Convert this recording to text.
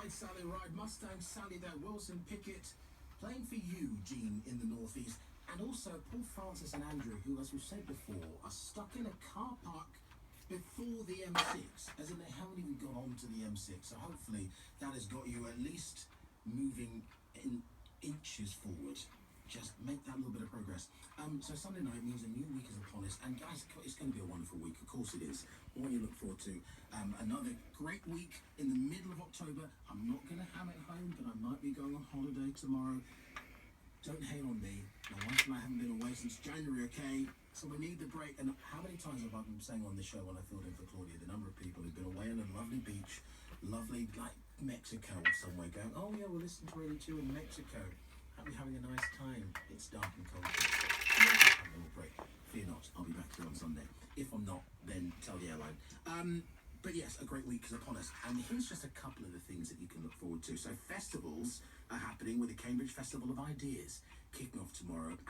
Sally Ride, Mustang Sally there, Wilson Pickett, playing for you, Gene, in the northeast, and also Paul Francis and Andrew, who, as we've said before, are stuck in a car park before the M6, as in they haven't even got onto the M6, so hopefully that has got you at least moving in inches forward. Just make that little bit of progress. So Sunday night means a new week is upon us, and guys, it's going to be a wonderful week. Of course it is. What do you look forward to? Another great week in the middle of October. I'm not going to ham it home, but I might be going on holiday tomorrow. Don't hate on me. My wife and I haven't been away since January, okay? So we need the break. And how many times have I been saying on the show when I filled in for Claudia, the number of people who've been away on a lovely beach, lovely, like Mexico or somewhere, going, oh yeah, we'll listen to Radio 2 in Mexico. We're having a nice time. It's dark and cold. Have a little break. Fear not, I'll be back here on Sunday. If I'm not, then tell the airline. But yes, a great week is upon us. And here's just a couple of the things that you can look forward to. So festivals are happening with the Cambridge Festival of Ideas kicking off tomorrow.